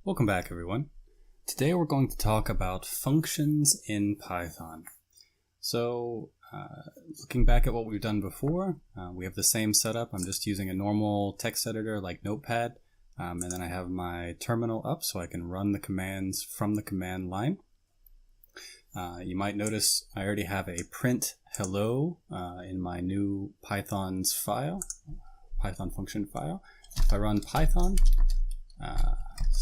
Welcome back, everyone. Today we're going to talk about functions in Python. So, looking back at what we've done before, we have the same setup. I'm just using a normal text editor like Notepad, and then I have my terminal up so I can run the commands from the command line. You might notice I already have a print hello in my new Python's file, Python function file. If I run Python,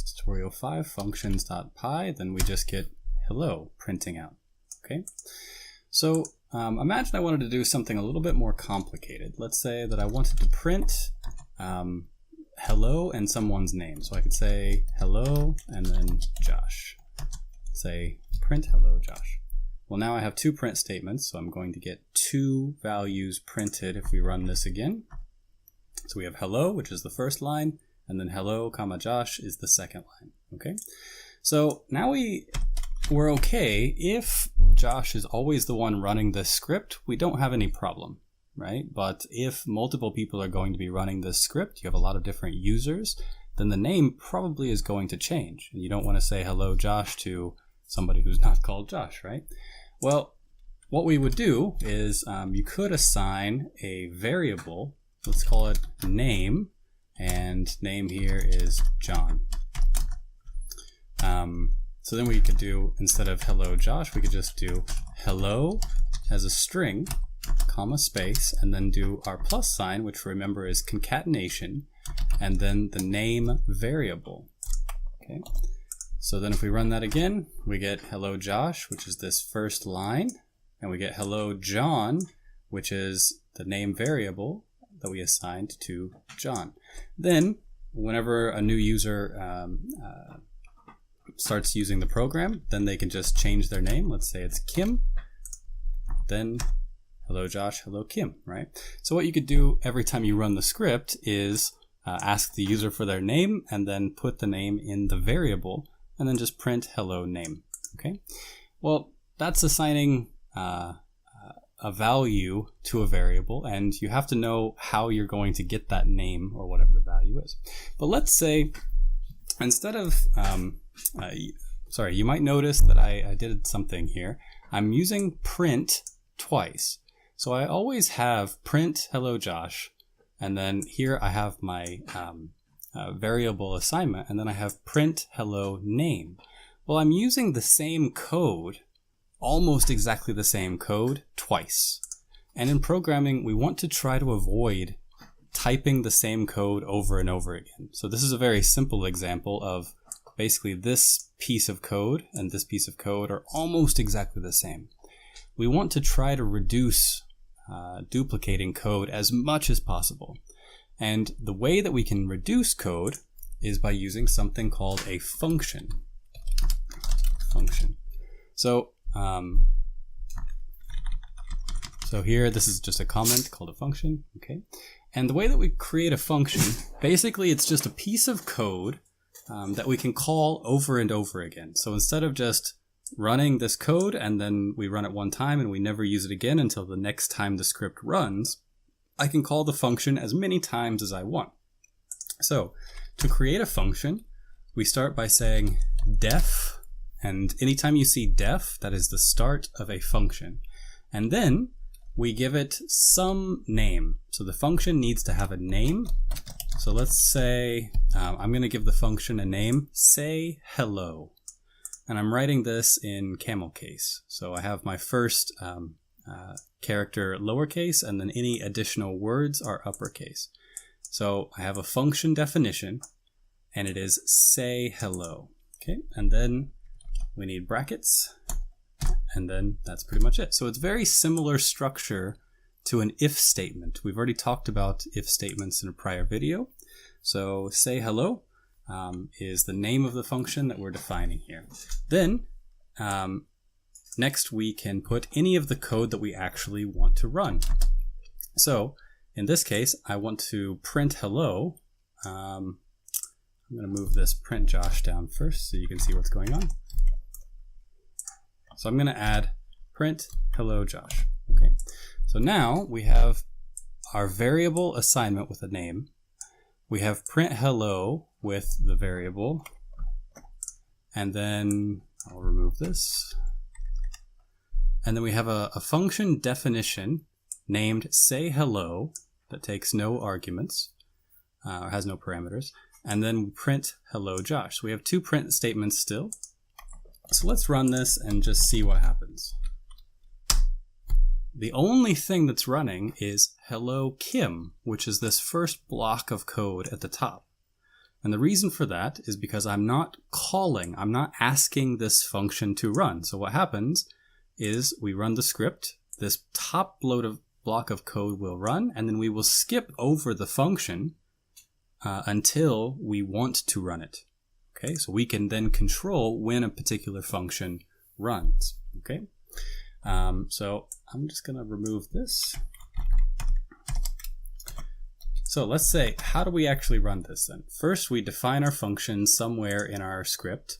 tutorial 5 functions.py, then we just get hello printing out. Okay, so imagine I wanted to do something a little bit more complicated. Let's say that I wanted to print hello and someone's name. So I could say hello and then Josh. Say print hello Josh. Well, now I have two print statements, so I'm going to get two values printed if we run this again. So we have hello, which is the first line, and then hello, comma Josh is the second line. Okay, so now we're okay. If Josh is always the one running this script, we don't have any problem, right? But if multiple people are going to be running this script, you have a lot of different users, then the name probably is going to change. And you don't want to say hello Josh to somebody who's not called Josh, right? Well, what we would do is you could assign a variable, let's call it name, and name here is John. So then we could do, instead of hello Josh, we could just do hello as a string, comma space, and then do our plus sign, which remember is concatenation, and then the name variable. Okay. So then if we run that again, we get hello Josh, which is this first line, and we get hello John, which is the name variable that we assigned to John. Then, whenever a new user starts using the program, then they can just change their name. Let's say it's Kim, then hello Josh, hello Kim, right? So what you could do every time you run the script is ask the user for their name and then put the name in the variable and then just print hello name, okay? Well, that's assigning a value to a variable, and you have to know how you're going to get that name or whatever the value is. But let's say instead of, you might notice that I did something here. I'm using print twice. So I always have print hello Josh, and then here I have my variable assignment, and then I have print hello name. Well, I'm using the same code, almost exactly the same code, twice. And in programming, we want to try to avoid typing the same code over and over again. So this is a very simple example of basically this piece of code and this piece of code are almost exactly the same. We want to try to reduce duplicating code as much as possible. And the way that we can reduce code is by using something called a function. So here, this is just a comment called a function, okay? And the way that we create a function, basically it's just a piece of code that we can call over and over again. So instead of just running this code and then we run it one time and we never use it again until the next time the script runs, I can call the function as many times as I want. So to create a function, we start by saying def, and anytime you see def, that is the start of a function. And then we give it some name. So the function needs to have a name. So let's say I'm going to give the function a name, say hello. And I'm writing this in camel case. So I have my first character lowercase, and then any additional words are uppercase. So I have a function definition, and it is say hello. Okay, and then we need brackets, and then that's pretty much it. So it's very similar structure to an if statement. We've already talked about if statements in a prior video. So say hello is the name of the function that we're defining here. Then next we can put any of the code that we actually want to run. So in this case, I want to print hello. I'm going to move this print Josh down first so you can see what's going on. So I'm going to add print hello Josh. Okay. So now we have our variable assignment with a name. We have print hello with the variable and then I'll remove this. And then we have a function definition named say hello that takes no arguments, or has no parameters, and then we print hello Josh. So we have two print statements still. So let's run this and just see what happens. The only thing that's running is hello Kim, which is this first block of code at the top. And the reason for that is because I'm not asking this function to run. So what happens is we run the script, this top block of code will run, and then we will skip over the function until we want to run it. Okay, so we can then control when a particular function runs. Okay, so I'm just going to remove this. So let's say, how do we actually run this then? First, we define our function somewhere in our script.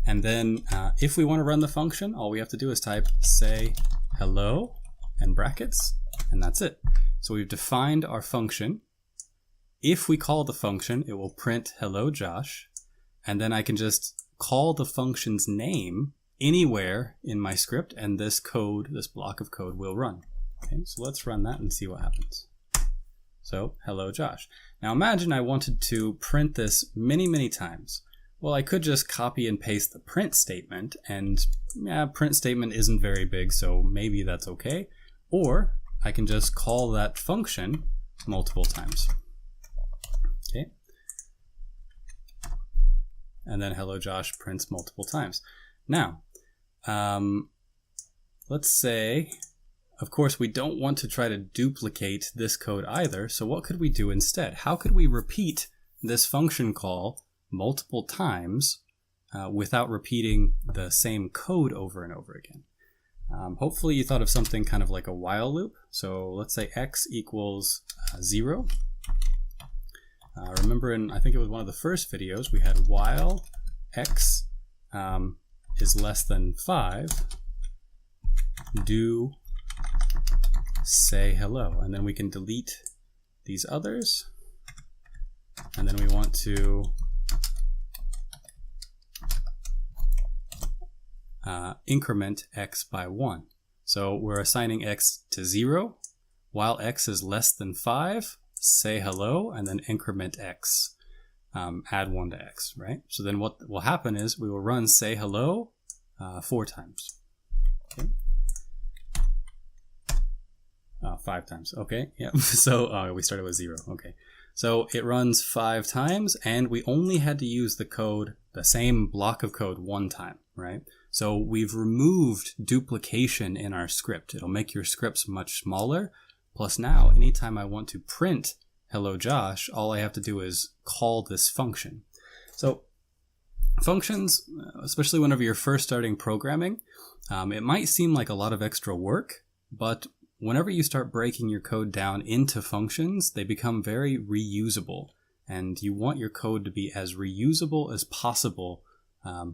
And then if we want to run the function, all we have to do is type say hello and brackets, and that's it. So we've defined our function. If we call the function, it will print hello Josh. And then I can just call the function's name anywhere in my script, and this block of code will run. Okay, so let's run that and see what happens. So, hello Josh. Now imagine I wanted to print this many times. Well, I could just copy and paste the print statement, and print statement isn't very big, so maybe that's okay. Or I can just call that function multiple times. Okay. And then hello Josh prints multiple times. Now, let's say, of course, we don't want to try to duplicate this code either, so what could we do instead? How could we repeat this function call multiple times without repeating the same code over and over again? Hopefully you thought of something kind of like a while loop. So let's say x equals 0. Remember I think it was one of the first videos, we had while x is less than 5, do say hello. And then we can delete these others. And then we want to increment x by 1. So we're assigning x to 0. While x is less than 5, say hello, and then increment x. Add 1 to x, right? So then what will happen is we will run say hello 4 times. Okay. 5 times. Okay, yeah. So we started with 0. Okay. So it runs 5 times, and we only had to use the same block of code 1 time, right? So we've removed duplication in our script. It'll make your scripts much smaller. Plus now, anytime I want to print hello Josh, all I have to do is call this function. So functions, especially whenever you're first starting programming, it might seem like a lot of extra work, but whenever you start breaking your code down into functions, they become very reusable. And you want your code to be as reusable as possible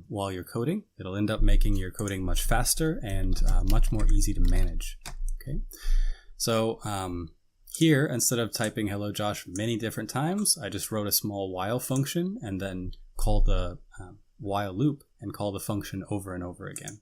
while you're coding. It'll end up making your coding much faster and much more easy to manage. Okay. So here, instead of typing hello Josh many different times, I just wrote a small while function and then called the while loop and call the function over and over again.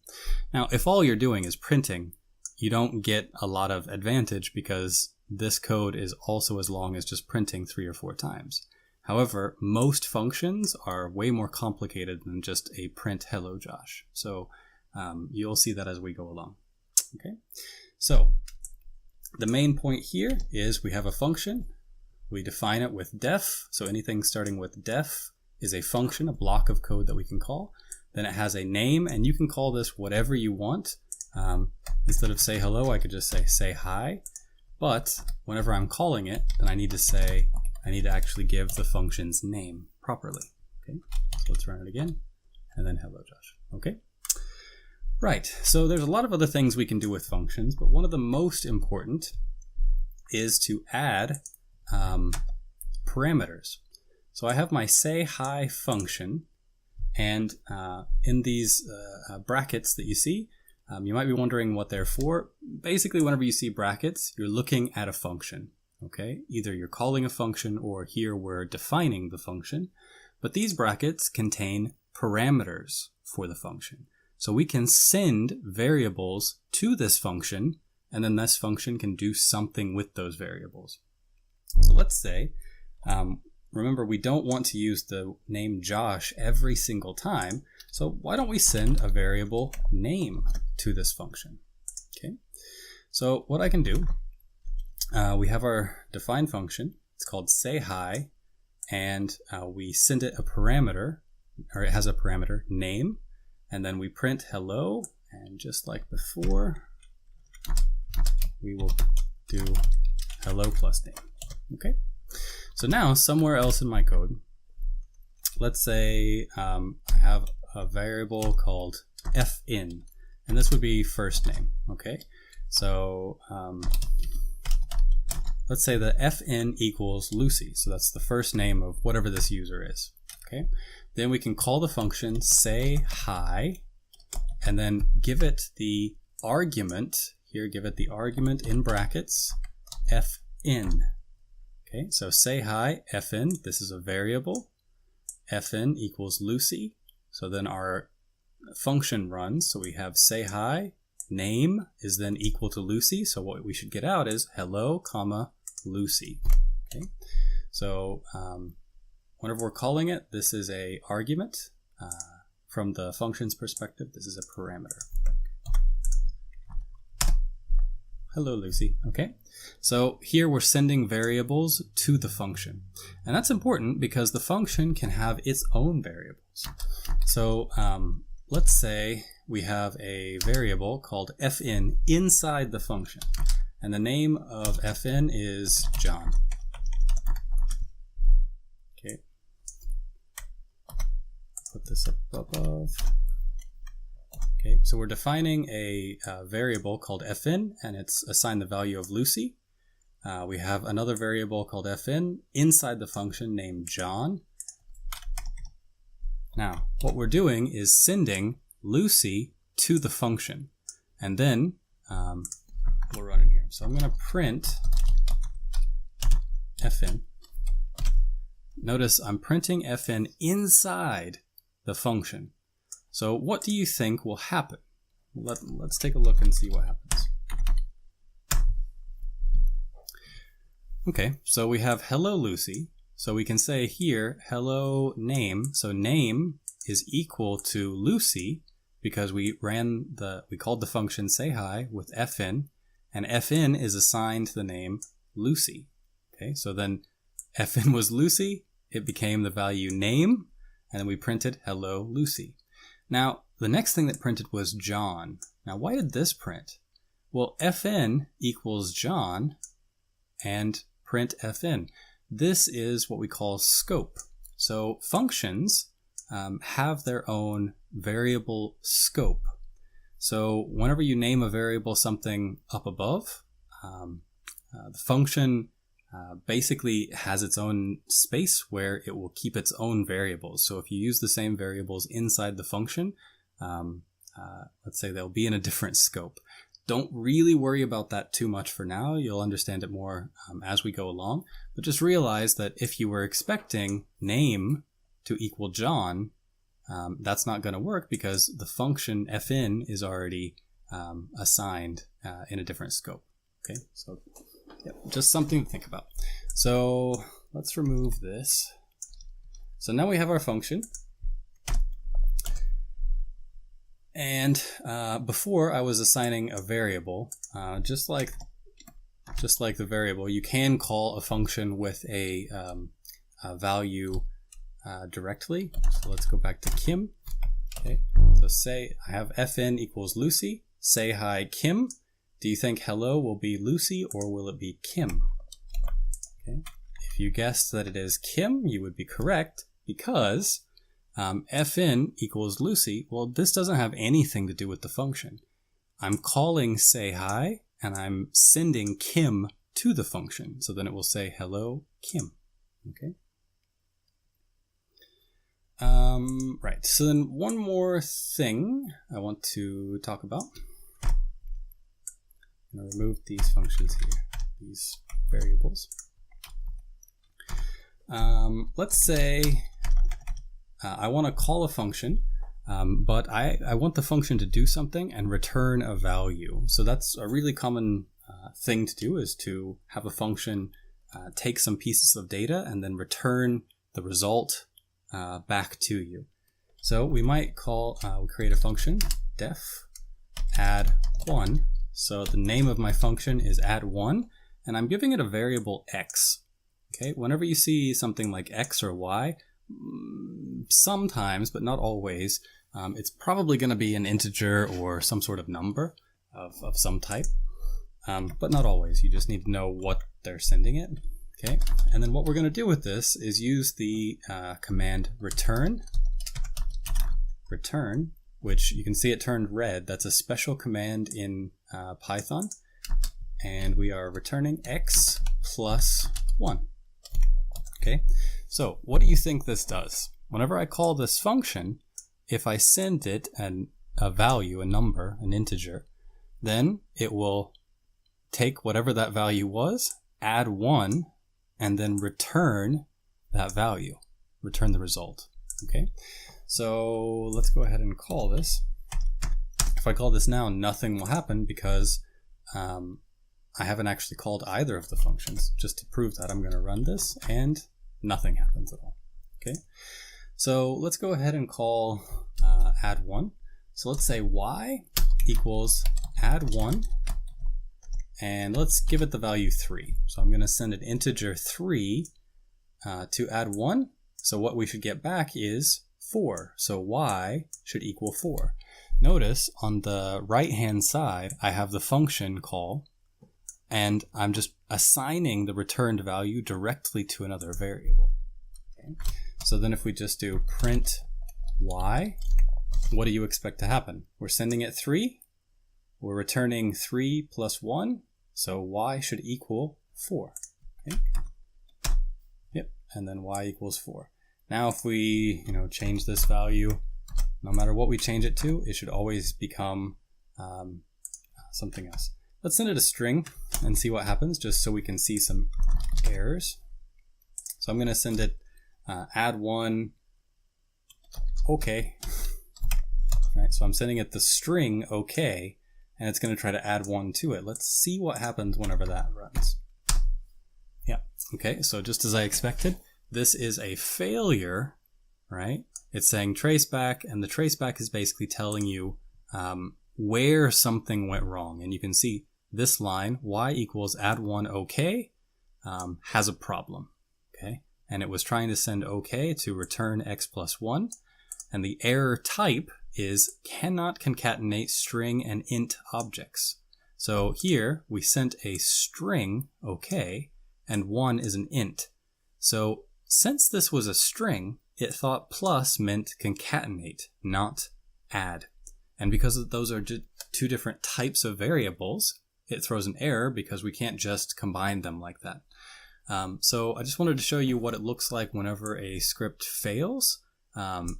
Now, if all you're doing is printing, you don't get a lot of advantage because this code is also as long as just printing 3 or 4 times. However, most functions are way more complicated than just a print hello Josh. So you'll see that as we go along. Okay, so the main point here is we have a function. We define it with def. So anything starting with def is a function, a block of code that we can call. Then it has a name, and you can call this whatever you want. Instead of say hello, I could just say hi. But whenever I'm calling it, then I need to actually give the function's name properly. Okay, so let's run it again, and then hello Josh. Okay. Right, so there's a lot of other things we can do with functions, but one of the most important is to add parameters. So I have my say hi function, and in these brackets that you see, you might be wondering what they're for. Basically, whenever you see brackets, you're looking at a function. Okay, either you're calling a function or here we're defining the function, but these brackets contain parameters for the function. So we can send variables to this function, and then this function can do something with those variables. So let's say, remember, we don't want to use the name Josh every single time, so why don't we send a variable name to this function? Okay, so what I can do, we have our defined function. It's called say hi, and we send it a parameter, or it has a parameter name, and then we print hello, and just like before, we will do hello plus name. Okay, so now somewhere else in my code, let's say I have a variable called fn, and this would be first name. Okay, so let's say that fn equals Lucy, so that's the first name of whatever this user is. Okay, then we can call the function say hi, and then give it the argument here, give it the argument in brackets fn. Okay, so say hi fn, this is a variable, fn equals Lucy, so then our function runs, so we have say hi, name is then equal to Lucy, so what we should get out is hello comma Lucy. Okay, so whenever we're calling it, this is a argument. From the function's perspective, this is a parameter. Hello Lucy. Okay, so here we're sending variables to the function, and that's important because the function can have its own variables. So let's say we have a variable called fn inside the function, and the name of fn is John. Okay, put this up above. Okay, so we're defining a variable called fn, and it's assigned the value of Lucy. We have another variable called fn inside the function named John. Now, what we're doing is sending Lucy to the function, and then we'll run in here. So I'm going to print fn. Notice I'm printing fn inside the function. So what do you think will happen? Let's take a look and see what happens. Okay, so we have hello Lucy. So we can say here hello name. So name is equal to Lucy because we called the function say hi with fn, and fn is assigned to the name Lucy. Okay, so then fn was Lucy, it became the value name, and then we printed hello Lucy. Now, the next thing that printed was John. Now, why did this print? Well, fn equals John and print fn. This is what we call scope. So functions have their own variable scope. So whenever you name a variable something up above, the function basically has its own space where it will keep its own variables. So if you use the same variables inside the function, let's say they'll be in a different scope. Don't really worry about that too much for now. You'll understand it more as we go along. But just realize that if you were expecting name to equal John, that's not going to work because the function fn is already assigned in a different scope. Okay, so yep, just something to think about. So let's remove this. So now we have our function. And before I was assigning a variable, just like the variable, you can call a function with a value directly. So let's go back to Kim. Okay, so say I have fn equals Lucy. Say hi Kim. Do you think hello will be Lucy or will it be Kim? Okay. If you guessed that it is Kim, you would be correct because fn equals Lucy. Well, this doesn't have anything to do with the function. I'm calling say hi and I'm sending Kim to the function. So then it will say hello Kim. Okay. Right. So then one more thing I want to talk about. I'm going to remove these functions here, these variables. Let's say I want to call a function, but I want the function to do something and return a value. So that's a really common thing to do, is to have a function take some pieces of data and then return the result back to you. So we might create a function, def add1. So the name of my function is add1, and I'm giving it a variable x. Okay, whenever you see something like x or y, sometimes, but not always, it's probably going to be an integer or some sort of number of some type, but not always. You just need to know what they're sending it. Okay, and then what we're going to do with this is use the command return, which you can see it turned red. That's a special command in Python, and we are returning x plus 1. Okay, so what do you think this does? Whenever I call this function, if I send it a value, a number, an integer, then it will take whatever that value was, add 1, and then return that value, return the result. Okay, so let's go ahead and call this. If I call this now, nothing will happen because I haven't actually called either of the functions. Just to prove that, I'm going to run this and nothing happens at all. Okay, so let's go ahead and call add1. So let's say y equals add1, and let's give it the value 3. So I'm going to send an integer 3 to add1. So what we should get back is 4. So y should equal 4. Notice on the right hand side I have the function call, and I'm just assigning the returned value directly to another variable. Okay. So then if we just do print y, what do you expect to happen? We're sending it 3. We're returning 3 plus 1, so y should equal 4. Okay. Yep, and then y equals 4. Now if we change this value, no matter what we change it to, it should always become something else. Let's send it a string and see what happens, just so we can see some errors. So I'm going to send it add1, okay. Right, so I'm sending it the string okay, and it's going to try to add 1 to it. Let's see what happens whenever that runs. Yeah, okay, so just as I expected, this is a failure, right? It's saying traceback, and the traceback is basically telling you where something went wrong. And you can see this line, y equals add1 okay, has a problem, okay? And it was trying to send okay to return x plus 1, and the error type is cannot concatenate string and int objects. So here we sent a string okay, and 1 is an int. So since this was a string, it thought plus meant concatenate, not add. And because those are two different types of variables, it throws an error because we can't just combine them like that. So I just wanted to show you what it looks like whenever a script fails.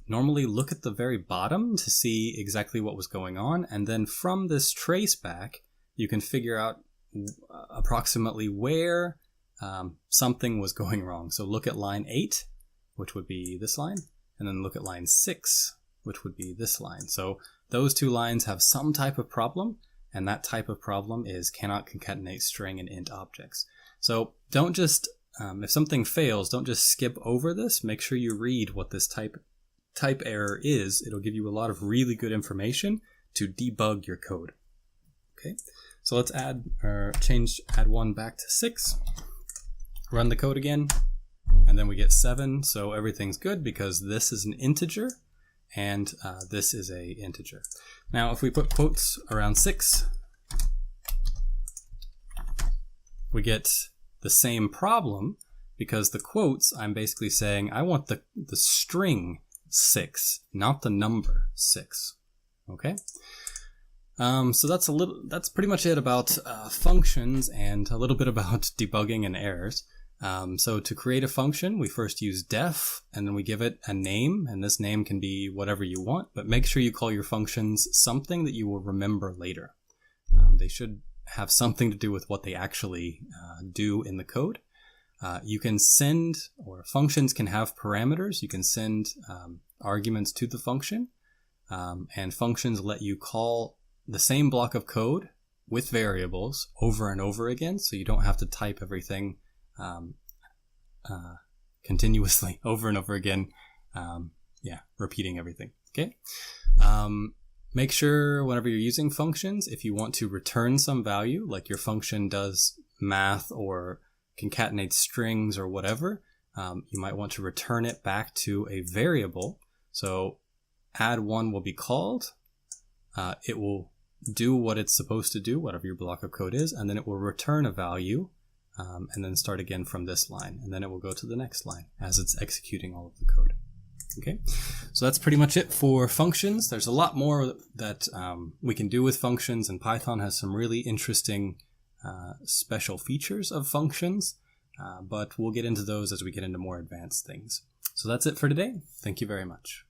Normally look at the very bottom to see exactly what was going on, and then from this traceback you can figure out approximately where something was going wrong. So look at line 8, which would be this line, and then look at line 6, which would be this line. So those two lines have some type of problem, and that type of problem is cannot concatenate string and int objects. So don't just, if something fails, don't just skip over this. Make sure you read what this type error is. It'll give you a lot of really good information to debug your code. Okay, so let's change add1 back to 6. Run the code again, and then we get 7. So everything's good because this is an integer, and this is a integer. Now if we put quotes around 6, we get the same problem, because the quotes, I'm basically saying I want the string 6, not the number 6. Okay, so that's pretty much it about functions and a little bit about debugging and errors. So to create a function, we first use def, and then we give it a name, and this name can be whatever you want, but make sure you call your functions something that you will remember later. They should have something to do with what they actually do in the code. You can send, or functions can have parameters. You can send arguments to the function, and functions let you call the same block of code with variables over and over again, so you don't have to type everything continuously over and over again, repeating everything. Okay. Make sure whenever you're using functions, if you want to return some value, like your function does math or concatenates strings or whatever, you might want to return it back to a variable. So add1 will be called. It will do what it's supposed to do, whatever your block of code is, and then it will return a value, and then start again from this line, and then it will go to the next line as it's executing all of the code. Okay, so that's pretty much it for functions. There's a lot more that we can do with functions, and Python has some really interesting special features of functions, but we'll get into those as we get into more advanced things. So that's it for today. Thank you very much.